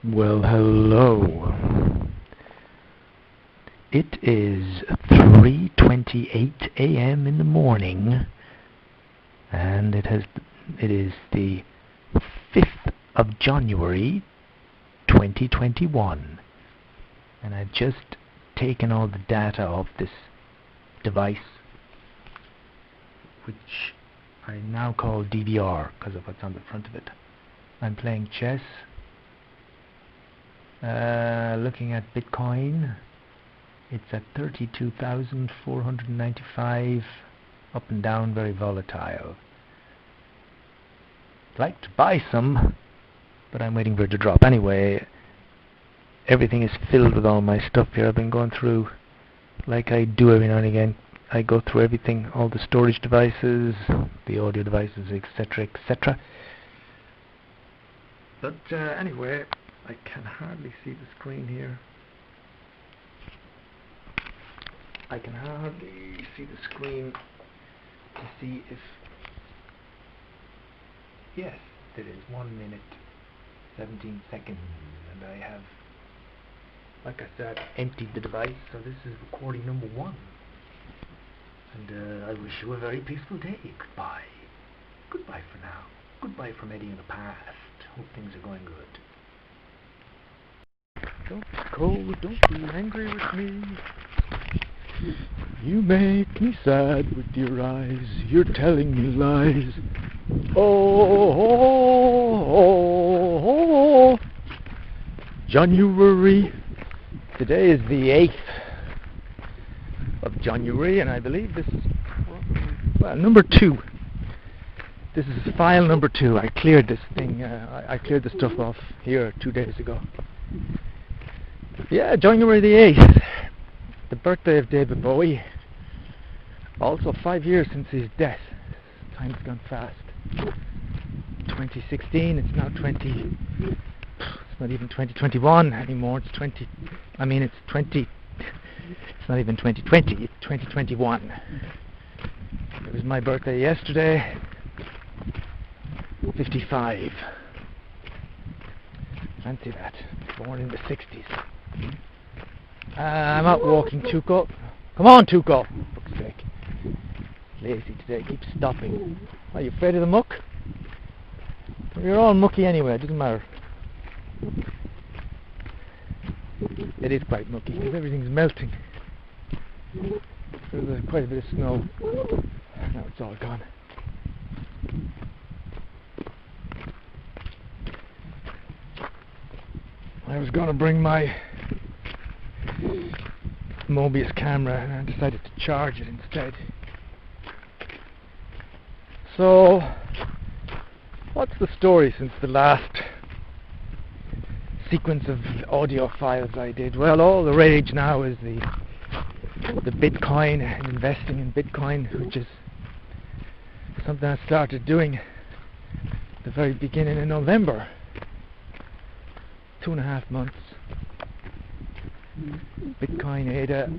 Well, hello. It is 3:28 a.m. in the morning, and it is the 5th of January, 2021, and I've just taken all the data off this device, which I now call DVR because of what's on the front of it. I'm playing chess. Looking at Bitcoin, it's at 32,495, up and down, very volatile. I'd like to buy some, but I'm waiting for it to drop. Anyway, everything is filled with all my stuff here. I've been going through, like I do every now and again, I go through everything, all the storage devices, the audio devices, etc., etc. But anyway, I can hardly see the screen here. I can hardly see the screen to see if... Yes, it is 1 minute, 17 seconds, and I have, like I said, emptied the device, so this is recording number 1. And I wish you a very peaceful day. Goodbye. Goodbye for now. Goodbye from Eddie in the past. Hope things are going good. Don't be cold, don't be angry with me. You make me sad with your eyes. You're telling me lies. Oh, January. Today is the 8th of January, and I believe this is, well, number 2. This is file number 2. I cleared this thing. I cleared the stuff off here 2 days ago. Yeah, January the 8th, the birthday of David Bowie. Also 5 years since his death. Time's gone fast. 2016, it's now it's not even 2021 anymore, it's not even 2020, it's 2021. It was my birthday yesterday, 55. Fancy that, born in the 60s. I'm out walking, Tuco. Come on, Tuco! For fuck's sake. Lazy today, keeps stopping. Are you afraid of the muck? You're all mucky anyway, it doesn't matter. It is quite mucky because everything's melting. There's quite a bit of snow. Now it's all gone. I was going to bring my Mobius camera and I decided to charge it instead. So, what's the story since the last sequence of audio files I did? Well, all the rage now is the Bitcoin and investing in Bitcoin, which is something I started doing at the very beginning in November. 2.5 months. Bitcoin ADA.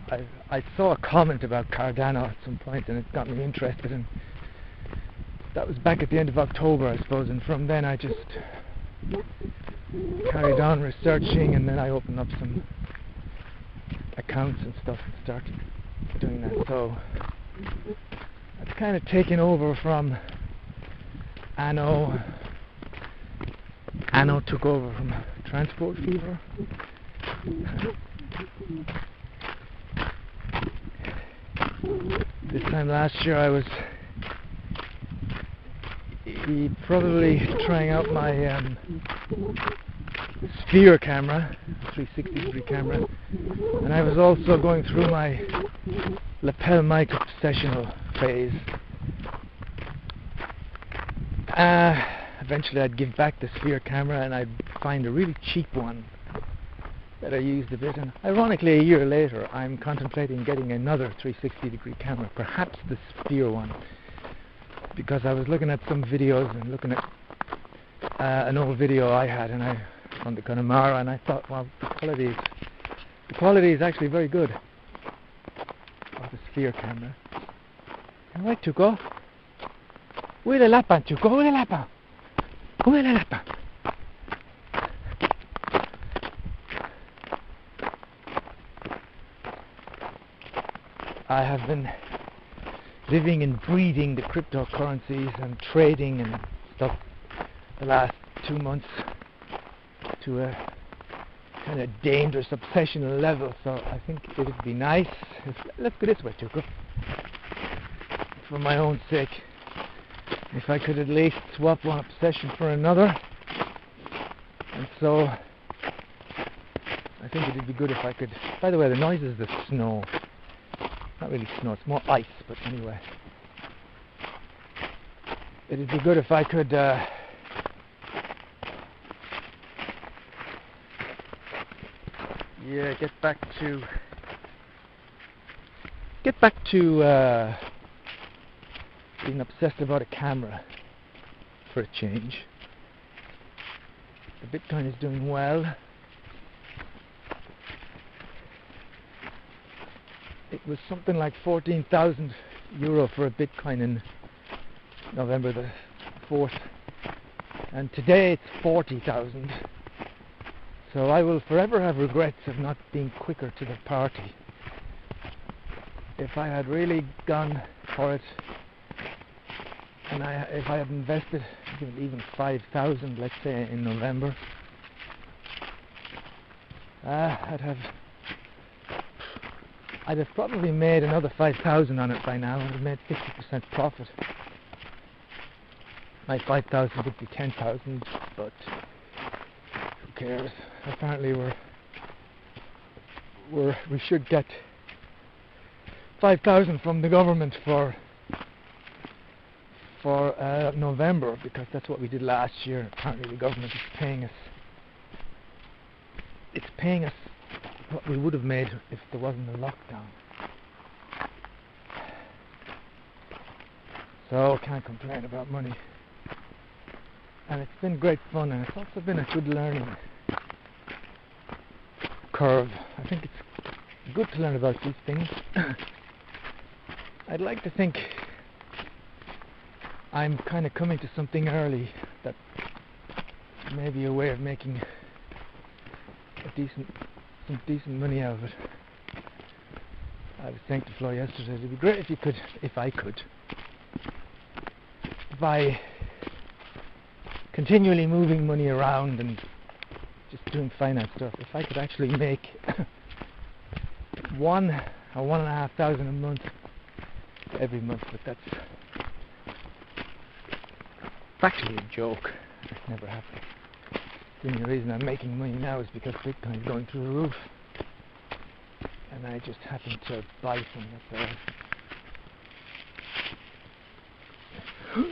I saw a comment about Cardano at some point and it got me interested, and that was back at the end of October, I suppose, and from then I just carried on researching, and then I opened up some accounts and stuff and started doing that. So it's kind of taken over from Anno. Anno took over from Transport Fever. This time last year I was probably trying out my Sphere camera, 360-degree camera, and I was also going through my lapel mic obsessional phase. Eventually I'd give back the Sphere camera and I'd find a really cheap one that I used a bit, and ironically a year later I'm contemplating getting another 360-degree camera, perhaps the Sphere one, because I was looking at some videos and looking at an old video I had, and I on the Connemara, and I thought, well, the quality is actually very good of the Sphere camera. Right, Tuco? Où est le lapin, Tuco? Où est le lapin? Où est le lapin? I have been living and breathing the cryptocurrencies and trading and stuff the last 2 months to a kind of dangerous obsessional level, so I think it would be nice if, let's go this way, Tuco, for my own sake, if I could at least swap one obsession for another. And so I think it would be good if I could, by the way, the noise is the snow, not really snow, it's more ice, but anyway, it would be good if I could get back to being obsessed about a camera for a change. The Bitcoin is doing well. It was something like €14,000 for a Bitcoin in November the 4th, and today it's 40,000. So I will forever have regrets of not being quicker to the party. If I had really gone for it, and if I had invested even 5,000, let's say, in November, I'd have probably made another 5,000 on it by now. I'd have made 50% profit. My 5,000 would be 10,000, but who cares? Apparently we should get 5,000 from the government for November, because that's what we did last year. Apparently the government is paying us. It's paying us what we would have made if there wasn't a lockdown. So can't complain about money. And it's been great fun, and it's also been a good learning curve. I think it's good to learn about these things. I'd like to think I'm kind of coming to something early that may be a way of making some decent money out of it. I was saying to Flo yesterday, it'd be great if I could, by continually moving money around and just doing finance stuff, if I could actually make $1,000 or $1,500 a month every month, but that's actually a joke. It never happened. The only reason I'm making money now is because Bitcoin is going through the roof, and I just happened to buy some. That's all.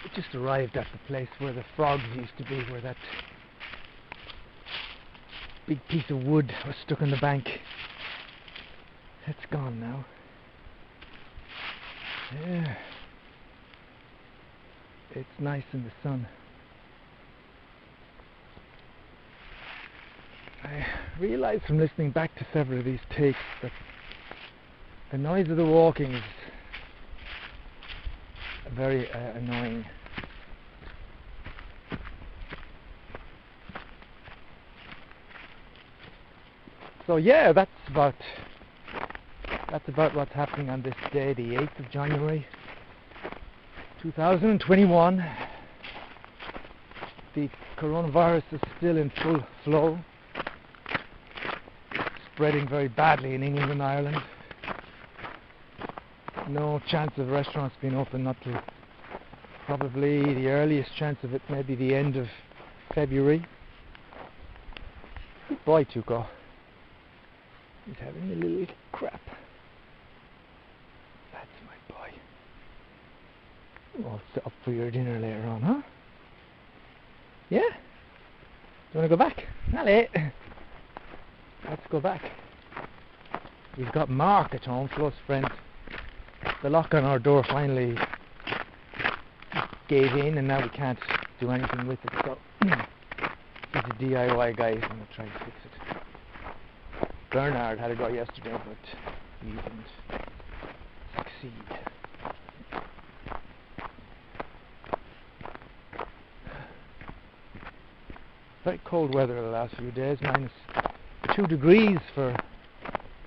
It just arrived at the place where the frogs used to be, where that big piece of wood was stuck in the bank. It's gone now. Yeah. It's nice in the sun. I realised from listening back to several of these tapes that the noise of the walking is very annoying. So yeah, that's about what's happening on this day, the 8th of January 2021. The coronavirus is still in full flow, spreading very badly in England and Ireland. No chance of restaurants being open, not till probably the earliest chance of it, maybe the end of February. Good boy, Tuco. He's having a little crap. That's my boy. All set up for your dinner later on, huh? Yeah? Do you want to go back? Allez. Let's go back. We've got Mark at home, close friend. The lock on our door finally gave in, and now we can't do anything with it. So he's a DIY guy. He's going to try to fix it. Bernard had a go yesterday, but he didn't succeed. Very cold weather the last few days, -2 degrees for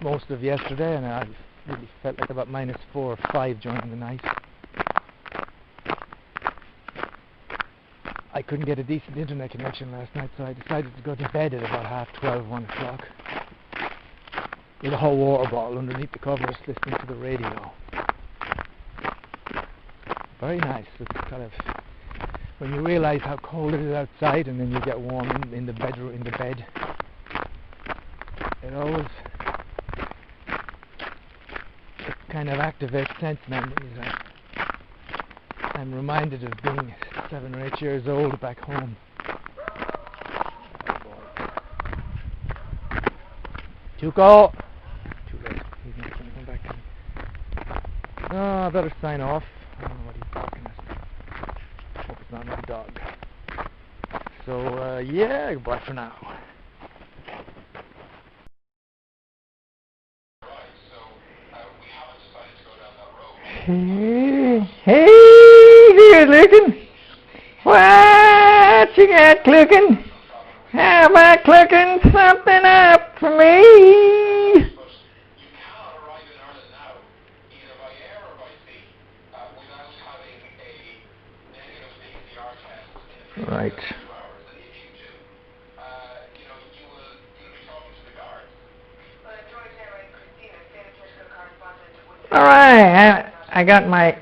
most of yesterday, and I really felt like about -4 or 5 during the night. I couldn't get a decent internet connection last night, so I decided to go to bed at about 12:30, 1 o'clock, with a hot water bottle underneath the covers, listening to the radio. Very nice. It's kind of, when you realise how cold it is outside, and then you get warm in the bedroom, in the bed. It always kind of activates sense memories. I'm reminded of being 7 or 8 years old back home. Tuco! Too late. He's not going to come back to me. Oh, I better sign off. I don't know what he's barking at. Hope it's not my dog. So, yeah, goodbye for now. Hey, dear Clucken. What you got, Clucken? How about cooking something up for me? Right. All right, I got my...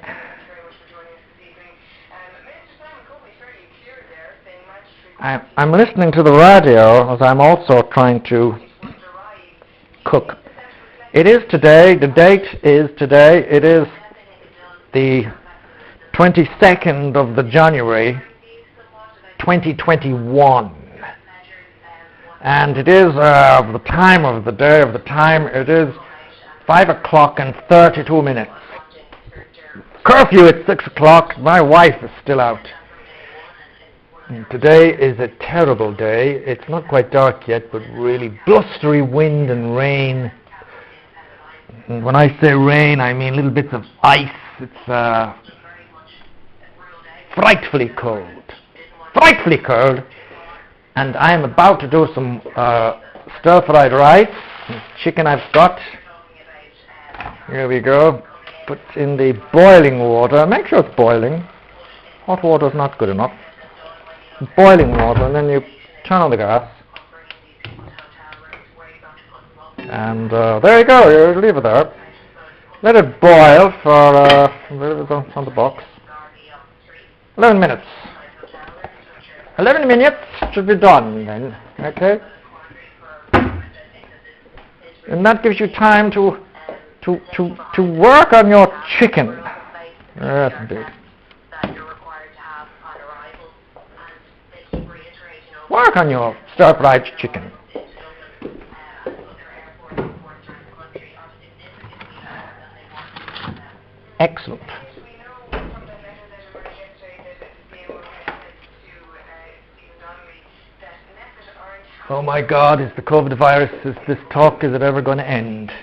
I'm listening to the radio as I'm also trying to cook. It is today, the date is today, it is the 22nd of the January 2021. And it is the time of the day, it is 5 o'clock and 32 minutes. Curfew at 6 o'clock, my wife is still out. And today is a terrible day. It's not quite dark yet, but really blustery wind and rain. And when I say rain, I mean little bits of ice. It's frightfully cold. Frightfully cold. And I am about to do some stir-fried rice. Chicken I've got. Here we go. Put in the boiling water. Make sure it's boiling. Hot water is not good enough. Boiling water, and then you turn on the gas, and there you go. You leave it there. Let it boil for it's on the box. 11 minutes. 11 minutes should be done then. Okay, and that gives you time to work on your chicken. Yes, indeed. Work on your stir-fried chicken. Excellent. Oh my God, is the COVID virus, is this talk, is it ever going to end?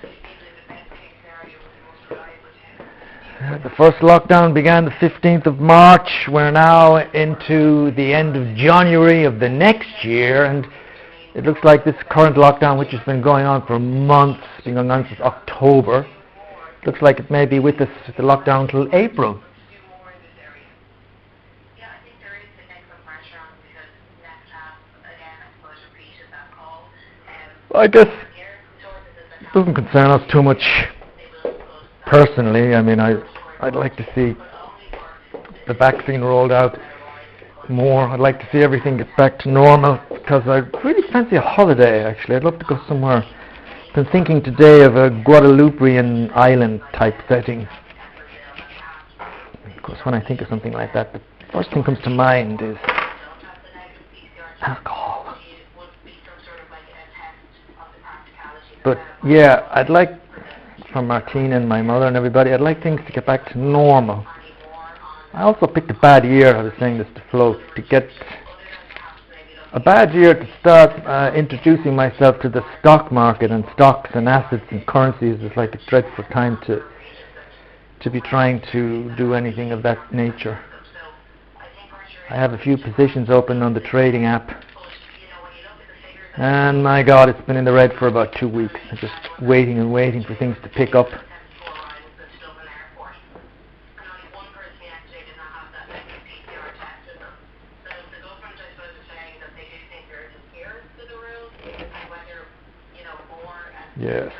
The first lockdown began the 15th of March. We're now into the end of January of the next year, and it looks like this current lockdown, which has been going on for months, been going on since October, looks like it may be with us, the lockdown till April. I guess it doesn't concern us too much personally. I mean, I'd like to see the vaccine rolled out more. I'd like to see everything get back to normal, because I really fancy a holiday, actually. I'd love to go somewhere. I've been thinking today of a Guadalupean island type setting. Of course, when I think of something like that, the first thing comes to mind is alcohol. But yeah, I'd like, for Martina and my mother and everybody, I'd like things to get back to normal. I also picked a bad year, I was saying this to Flo, to get a bad year to start introducing myself to the stock market and stocks and assets and currencies. It's like a dreadful time to be trying to do anything of that nature. I have a few positions open on the trading app, And my God, it's been in the red for about 2 weeks. I'm just waiting and waiting for things to pick up. Yes.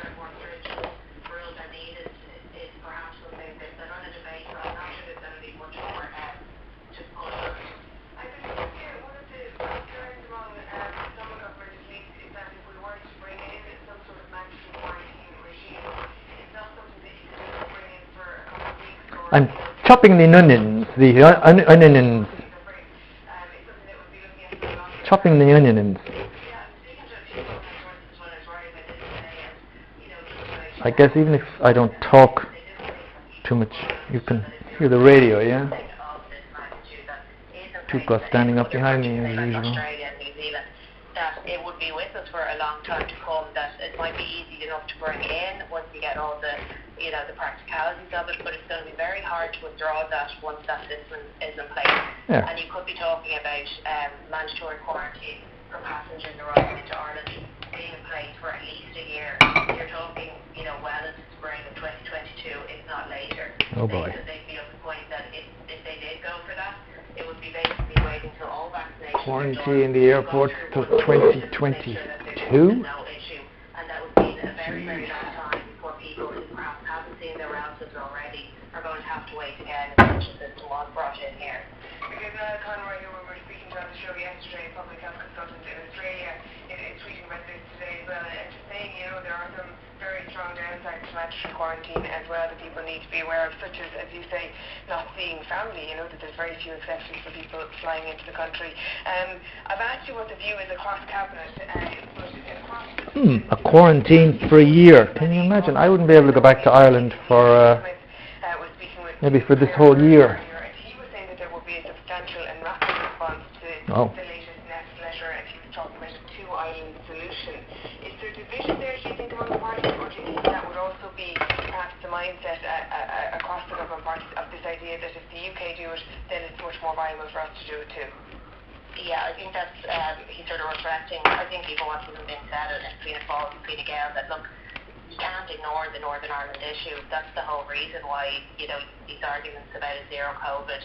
I'm chopping the onions, onions. Chopping the onions. I guess even if I don't talk too much, you can hear the radio, yeah? Two guys standing up behind me as usual. That it would be with us for a long time to come, that it might be easy enough to bring in once you get all the, the practicalities of it, but it's going to be very hard to withdraw that once that system is in place. Yeah. And you could be talking about mandatory quarantine for passengers arriving into Ireland being in place for at least a year. You're talking, well into spring of 2022, if not later. Oh boy. They'd be at the point that if they did go for that, it would be basically waiting till all vaccinations. Quarantine in the airport till 2022? No issue. And that would be a very, very long time before people who perhaps haven't seen their relatives already are going to have to wait again if the pension system was brought in here. Because Conroy, who we were speaking to on the show yesterday, a public health consultant in Australia, is tweeting about this today as well, and just saying, there are some very strong downsides to mandatory quarantine as well that people need to be aware of, such as you say, not seeing family, that there's very few exceptions for people flying into the country. I've asked you what the view is across Cabinet, a quarantine for a year. Can you imagine? I wouldn't be able to go back to Ireland for maybe for this whole year. He was saying that there would be a substantial and rapid response to the latest Nest letter, and he was talking about a two-island solution. Is there division there, do you think, among the parties, or do you think that would also be perhaps the mindset across the government parties of this idea that if the UK do it, then it's much more viable for us to do it too? Yeah, I think that's, he's sort of reflecting, I think even what's even been said in Fianna Fáil and Fine Gael, that look, you can't ignore the Northern Ireland issue. That's the whole reason why, these arguments about a zero COVID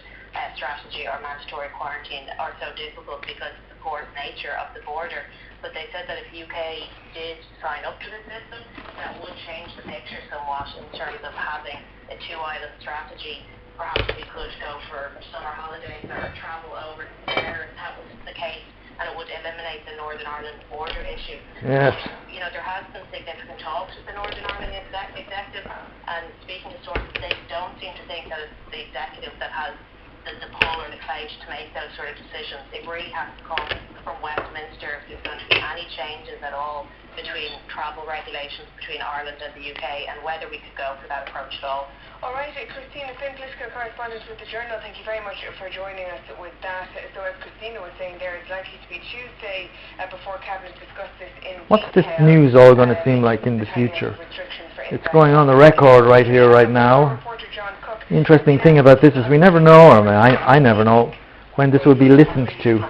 strategy or mandatory quarantine are so difficult, because of the porous nature of the border. But they said that if the UK did sign up to the system, that would change the picture somewhat in terms of having a two-island strategy. Perhaps we could go for summer holidays or travel over there, and that was the case, and it would eliminate the Northern Ireland border issue. Yes. There has been significant talks with the Northern Ireland executive, and speaking to sources, they don't seem to think that it's the executive that has the pull or the clout to make those sort of decisions. It really has to come from Westminster if there's going to be any changes at all between travel regulations between Ireland and the UK, and whether we could go for that approach at all. All right, Christina Finn, political correspondent with the Journal, thank you very much for joining us with that. So as Christina was saying there, it's likely to be Tuesday before Cabinet discuss this in What's detail. This news all going to seem like in the future? It's going on the record right here, right now. The interesting thing about this is we never know, or I never know, when this will be listened to.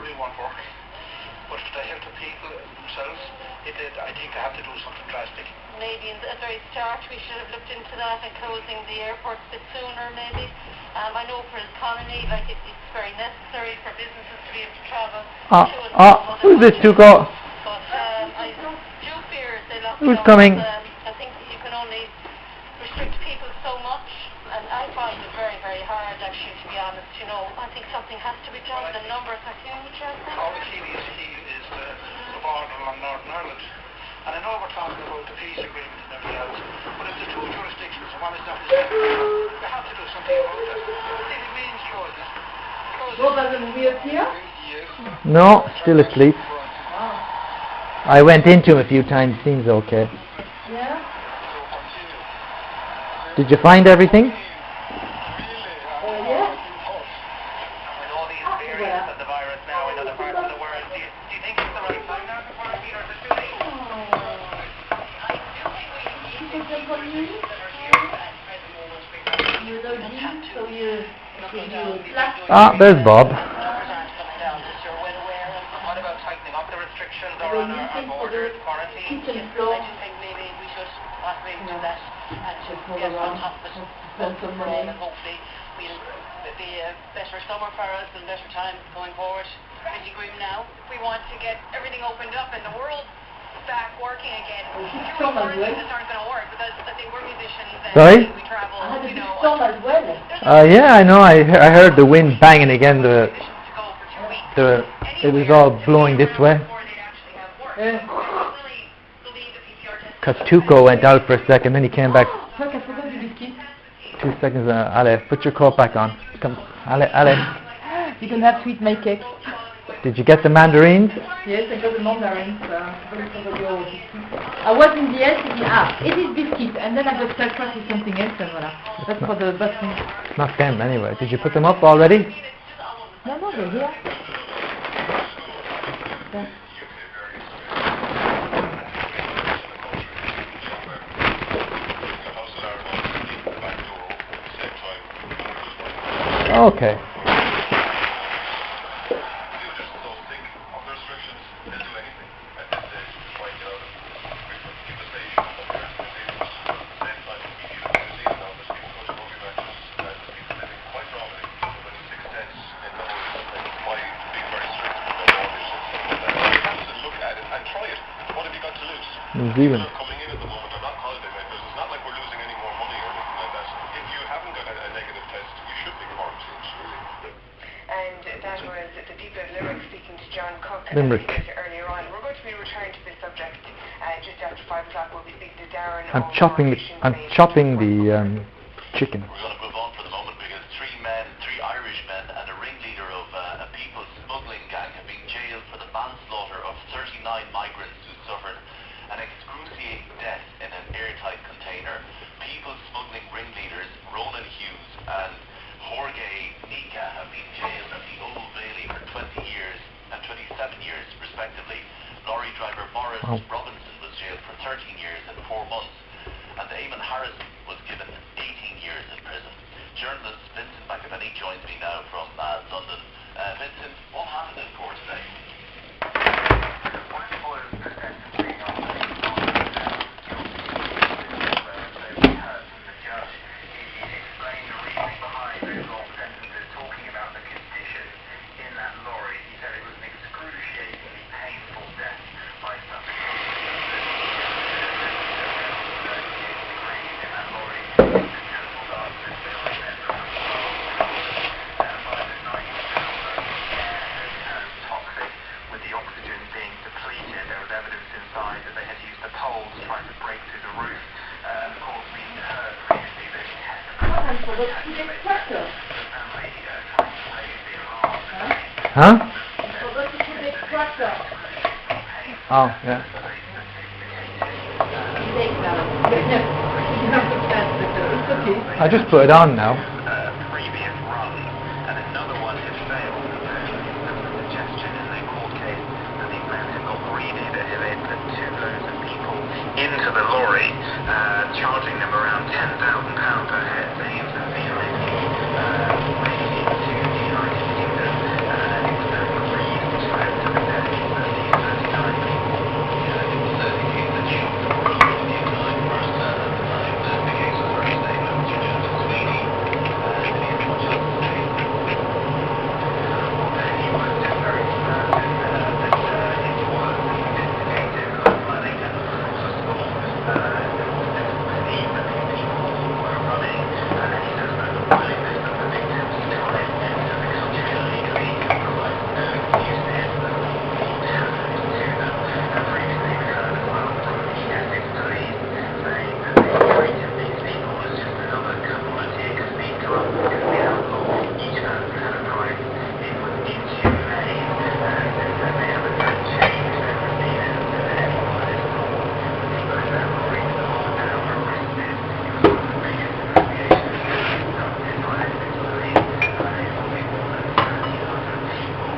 Maybe at the very start we should have looked into that and closing the airports a bit sooner maybe. I know for the economy, it's very necessary for businesses to be able to travel who's this to go? But I do fear if they lock Who's coming? I think you can only restrict people so much, and I find it very, very hard actually, to be honest. I think something has to be done. The numbers are huge, I think. All the key is the border along Northern Ireland. And I know we're talking about the peace agreement and everything else, but if the two jurisdictions, one is not the same, we have to do something about that. It means No, still asleep. I went into him a few times, seems okay. Yeah? Did you find everything? There's Bob. What about tightening up the restrictions or on our to pull around, spend some money. And hopefully it'll be a better summer for us and better times going forward. Pretty grim now. We want to get everything opened up and the world back working again. Few things aren't going to work because I think we're musicians and Sorry? we travel, I had a you big know. storm as well. Yeah, I know. I heard the wind banging again. It was all blowing this way. Because Tuco went out for a second, then he came back. 2 seconds. Ale, put your coat back on. Come, Ale. You can have sweet May cake. Did you get the mandarins? Yes, I got the mandarins. I was in the end thinking, it is biscuit, and then I got sidetracked with something else, and voila. That's for the busting. It's not them anyway. Did you put them up already? No, they're here. Yeah. Okay. New Zealand. Coming in at the moment are not holiday makers. It's not like we're losing any more money or anything like that. If you haven't got a negative test, you should be quarantined, really. And that was the people of Limerick speaking to John Cook Limerick. earlier on. We're going to be returning to this subject just after 5 o'clock. We'll be speaking to Darren. I'm chopping the chicken. We're going to move on for the moment because three Irish men and a ringleader of a people smuggling gang have been jailed for the manslaughter of 39 migrants who suffered an excruciating death in an airtight container. People smuggling ringleaders Ronan Hughes and Jorge Nica have been jailed at the Old Bailey for 20 years and 27 years respectively. Lorry driver Morris Robinson was jailed for 13 years and 4 months, and Eamon Harrison was given 18 years in prison. Journalist Vincent McAvenny joins me now from London. Vincent, what happened in court today? Huh? Oh, yeah. I just put it on now. Previous run, and another one had failed. There was a suggestion in the court case that these men had got greedy, that they had put 2 loads of people into the lorry, charging them around £10,000 per head. So he was appealing to the United Kingdom, and it was very agreed to the death of these 39 people. It was a case that shocked the world in the time first at the time that the case was first stated. Mr. Justice Sweeney, the interim justice case. He was just very certain that it was investigated by planning and also small. Believe that the people were running, and he says that the willingness of the victims to try and enter the country illegally provides no excuse to enter them to them. And previously we heard as well from the Essex police saying that they treated these people as just another commodity exceed drugs because the outlaw each person had a price. It was inhumane, and that they haven't changed their proceedings to anyone is wrong. People in that lorry now were arrested. It was one of the biggest investigations conducted by Essex police, involving more than 1,300 people,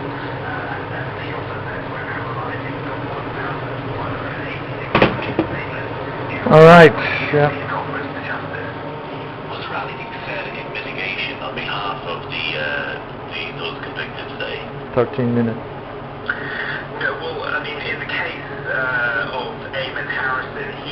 and the also says we're analysing the 1,186 statements. All right. Yeah. Was there anything said in mitigation on behalf of those convicted today? 13 minutes. Yeah, well, I mean, in the case of Eamon Harrison, he